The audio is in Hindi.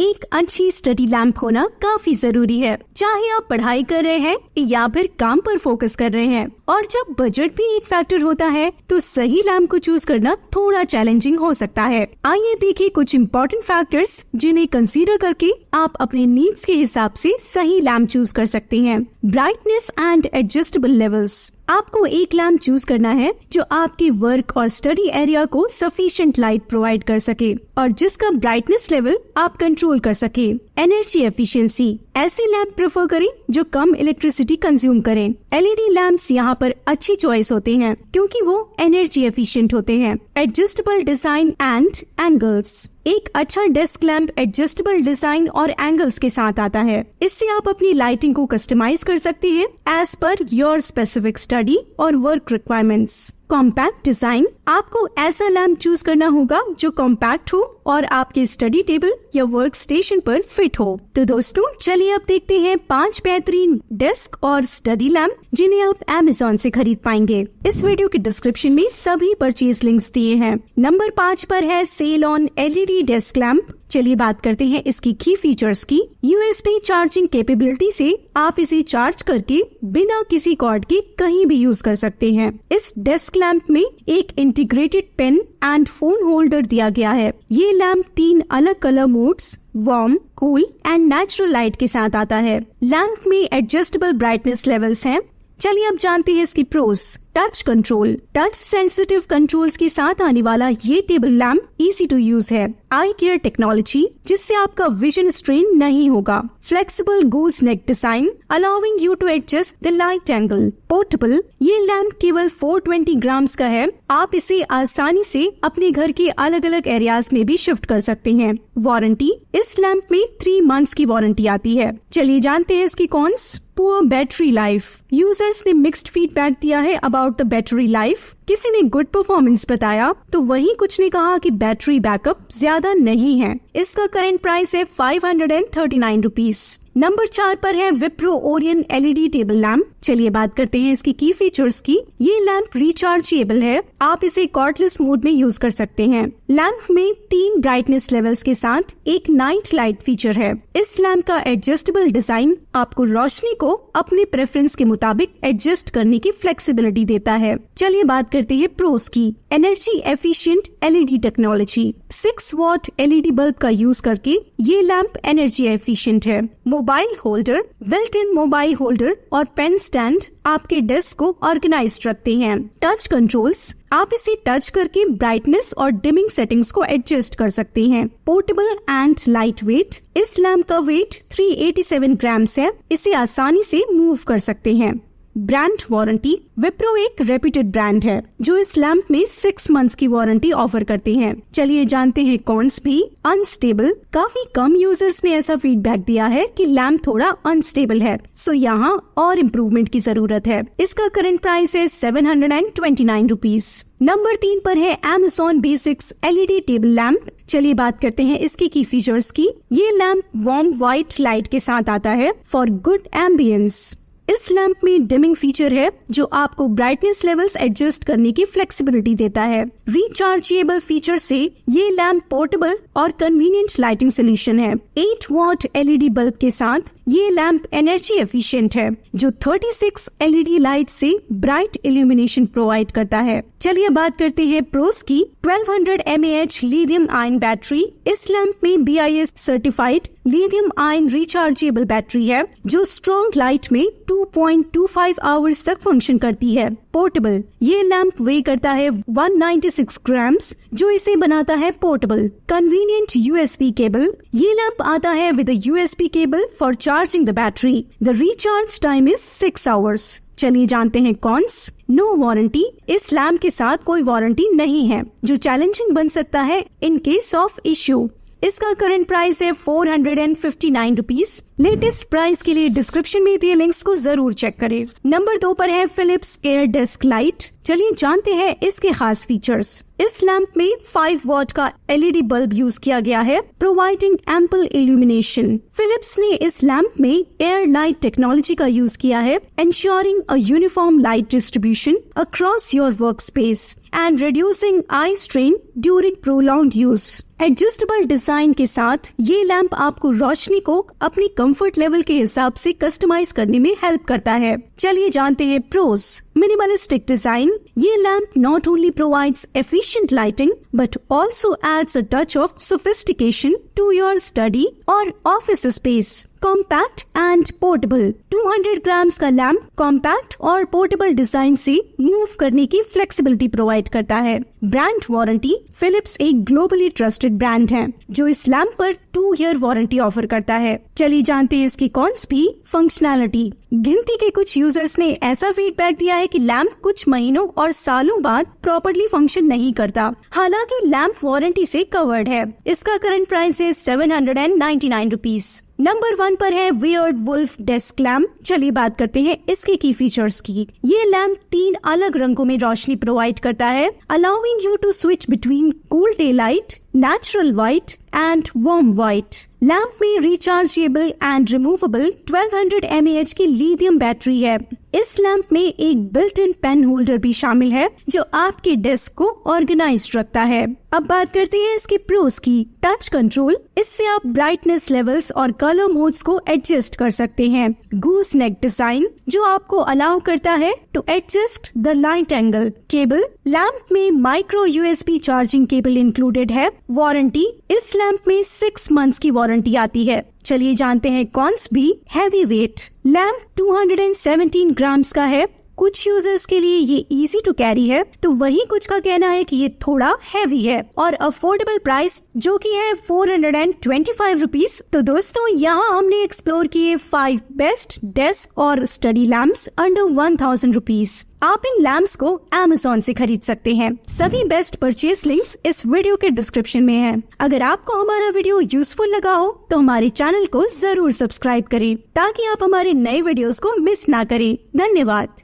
एक अच्छी स्टडी लैंप होना काफी जरूरी है, चाहे आप पढ़ाई कर रहे हैं या फिर काम पर फोकस कर रहे हैं। और जब बजट भी एक फैक्टर होता है तो सही लैंप को चूज करना थोड़ा चैलेंजिंग हो सकता है। आइए देखिए कुछ इम्पोर्टेंट फैक्टर्स जिन्हें कंसीडर करके आप अपने नीड्स के हिसाब से सही लैंप चूज कर सकते हैं। Brightness and adjustable levels. आपको एक लैंप चूज करना है जो आपके वर्क और स्टडी एरिया को सफिशिएंट लाइट प्रोवाइड कर सके और जिसका ब्राइटनेस लेवल आप कंट्रोल कर सके। Energy efficiency. ऐसे लैंप प्रेफर करें जो कम इलेक्ट्रिसिटी कंज्यूम करें। एलईडी लैंप्स यहाँ पर अच्छी चॉइस होते हैं क्योंकि वो एनर्जी एफिशिएंट होते हैं। Adjustable design and angles. एक अच्छा डेस्क लैंप एडजस्टेबल डिजाइन और एंगल्स के साथ आता है। इससे आप अपनी लाइटिंग को कस्टमाइज कर सकते हैं as per your specific study और वर्क रिक्वायरमेंट्स। Compact design. आपको ऐसा लैंप चूज करना होगा जो कॉम्पैक्ट हो और आपके स्टडी टेबल या वर्क स्टेशन पर फिट हो। तो दोस्तों चलिए अब देखते हैं 5 बेहतरीन डेस्क और स्टडी लैंप जिन्हें आप Amazon से खरीद पाएंगे। इस वीडियो के डिस्क्रिप्शन में सभी परचेज लिंक्स दिए हैं। नंबर 5 पर है sale on LED desk lamp. चलिए बात करते हैं इसकी की फीचर्स की। USB चार्जिंग कैपेबिलिटी से आप इसे चार्ज करके बिना किसी कॉर्ड के कहीं भी यूज कर सकते हैं। इस डेस्क लैंप में एक integrated pen and phone holder दिया गया है। ये लैंप 3 अलग colour modes warm, cool and natural light के साथ आता है। लैंप में एडजस्टेबल ब्राइटनेस लेवल्स हैं। चलिए अब जानते हैं इसकी pros. Touch control. Touch sensitive controls के साथ आने वाला ये table lamp easy to use है। आई केयर टेक्नोलॉजी जिससे आपका विजन स्ट्रेन नहीं होगा। Flexible goose neck design allowing you to adjust the light angle. Portable. ये लैंप केवल 420 ग्राम्स का है। आप इसे आसानी से अपने घर के अलग अलग एरियाज में भी शिफ्ट कर सकते हैं। वारंटी। इस लैंप में 3 मंथ्स की वारंटी आती है। चलिए जानते हैं इसकी cons. Poor battery life. Users ने मिक्स्ड फीडबैक दिया है अबाउट द बैटरी लाइफ। किसी ने गुड परफॉर्मेंस बताया तो वहीं कुछ ने कहा कि बैटरी बैकअप ज्यादा नहीं है। इसका करंट प्राइस है 539 रुपीज। नंबर 4 पर है Wipro Orion LED table lamp. चलिए बात करते हैं इसकी की फीचर्स की। ये लैंप रिचार्जेबल है। आप इसे कॉर्डलेस मोड में यूज कर सकते हैं। लैंप में 3 ब्राइटनेस लेवल्स के साथ एक नाइट लाइट फीचर है। इस लैंप का एडजस्टेबल डिजाइन आपको रोशनी को अपने प्रेफरेंस के मुताबिक एडजस्ट करने की फ्लेक्सिबिलिटी देता है। चलिए बात करते हैं प्रोस की। Energy efficient LED technology. 6 what LED bulb का यूज करके ये लैंप एनर्जी एफिशिएंट है। Mobile holder. Built in mobile holder और पेन स्टैंड आपके डेस्क को ऑर्गेनाइज्ड रखते हैं। Touch controls. आप इसे टच करके ब्राइटनेस और डिमिंग सेटिंग्स को एडजस्ट कर सकते हैं। Portable and light weight. इस लैंप का वेट 387 ग्राम्स है। इसे आसानी से मूव कर सकते हैं। Brand warranty. विप्रो एक रेप्यूटेड ब्रांड है जो इस लैंप में 6 मंथ्स की वारंटी ऑफर करते हैं। चलिए जानते हैं कॉन्स भी। अनस्टेबल। काफी कम यूजर्स ने ऐसा फीडबैक दिया है कि लैंप थोड़ा अनस्टेबल है, सो यहाँ और इम्प्रूवमेंट की जरूरत है। इसका करंट प्राइस है 729 रुपीज। नंबर 3 पर है Amazon basics LED table lamp. चलिए बात करते हैं इसकी की फीचर्स की। ये लैंप वार्म व्हाइट लाइट के साथ आता है फॉर गुड एम्बियंस। इस लैंप में डिमिंग फीचर है जो आपको ब्राइटनेस लेवल्स एडजस्ट करने की फ्लेक्सिबिलिटी देता है। रिचार्जेबल फीचर से ये लैंप पोर्टेबल और कन्वीनियंट लाइटिंग सोल्यूशन है। 8 वॉट एलईडी बल्ब के साथ ये लैंप एनर्जी एफिशिएंट है जो 36 एलईडी लाइट से ब्राइट इल्यूमिनेशन प्रोवाइड करता है। चलिए बात करते हैं प्रोस की। 1200 mAh लिथियम आयन बैटरी। इस लैंप में BIS certified lithium ion rechargeable battery है जो स्ट्रॉन्ग लाइट में 2.25 आवर्स तक फंक्शन करती है। पोर्टेबल। ये लैंप वे करता है 196 ग्राम्स जो इसे बनाता है पोर्टेबल। Convenient USB cable. ये लैंप आता है with a USB cable for charging the battery. The recharge time is 6 hours. चलिए जानते हैं कॉन्स। No warranty. इस लैंप के साथ कोई वारंटी नहीं है जो चैलेंजिंग बन सकता है इन केस ऑफ इश्यू। इसका करंट प्राइस है 459 रुपीज। लेटेस्ट प्राइस के लिए डिस्क्रिप्शन में दिए लिंक्स को जरूर चेक करें। नंबर 2 पर है फिलिप्स एयर डेस्क लाइट। चलिए जानते हैं इसके खास फीचर्स। इस लैंप में 5 वॉट का एलईडी बल्ब यूज किया गया है प्रोवाइडिंग एम्पल इल्यूमिनेशन। फिलिप्स ने इस लैंप में एयर लाइट टेक्नोलॉजी का यूज किया है ensuring a uniform light distribution across your workspace and reducing eye strain during prolonged use. Adjustable design के साथ ये लैंप आपको रोशनी को अपनी कंफर्ट लेवल के हिसाब से कस्टमाइज करने में हेल्प करता है। चलिए जानते हैं प्रोस। Minimalistic design. ये lamp not only provides efficient lighting but also adds a touch of sophistication to your study और office space. Compact and portable. 200 grams का लैंप कॉम्पैक्ट और पोर्टेबल डिजाइन से मूव करने की फ्लेक्सिबिलिटी प्रोवाइड करता है। Brand warranty. फिलिप्स एक ग्लोबली ट्रस्टेड ब्रांड है जो इस लैंप पर 2 ईयर वारंटी ऑफर करता है। चलिए जानते हैं इसकी कॉन्स भी। फंक्शनैलिटी। गिनती के कुछ यूजर्स ने ऐसा फीडबैक दिया है कि लैंप कुछ महीनों और सालों बाद प्रॉपर्ली फंक्शन नहीं करता, हालांकि लैंप वारंटी से कवर्ड है। इसका करंट प्राइस है 799 रुपीज। नंबर 1 पर है वियर्ड वुल्फ डेस्क लैम्प। चलिए बात करते हैं इसके की फीचर्स की। ये लैंप 3 अलग रंगों में रोशनी प्रोवाइड करता है, allowing you to switch between cool day light, natural white and warm white. Lamp में रिचार्जेबल एंड रिमूवेबल 1200 mAh की लिथियम बैटरी है। इस लैंप में एक बिल्ट इन पेन होल्डर भी शामिल है जो आपके डेस्क को ऑर्गेनाइज्ड रखता है। अब बात करते हैं इसके प्रोस की। Touch control. इससे आप ब्राइटनेस लेवल्स और कलर मोड्स को एडजस्ट कर सकते हैं। गूस नेक डिजाइन जो आपको अलाउ करता है to adjust the light angle. Cable. Lamp में micro USB charging cable included है। वारंटी। इस लैंप में 6 मंथ्स की वारंटी आती है। चलिए जानते हैं कॉन्स भी। Heavy weight. लैंप 217 ग्राम्स का है। कुछ यूजर्स के लिए ये इजी टू कैरी है तो वहीं कुछ का कहना है कि ये थोड़ा हैवी है। और अफोर्डेबल प्राइस जो कि है 425 रुपीज। तो दोस्तों यहाँ हमने एक्सप्लोर किए 5 बेस्ट डेस्क और स्टडी लैम्प्स अंडर 1000 रुपीज। आप इन लैम्प्स को Amazon से खरीद सकते हैं। सभी बेस्ट परचेज लिंक्स इस वीडियो के डिस्क्रिप्शन में है। अगर आपको हमारा वीडियो यूजफुल लगा हो तो हमारे चैनल को जरूर सब्सक्राइब करें ताकि आप हमारे नए वीडियोस को मिस ना करें। धन्यवाद।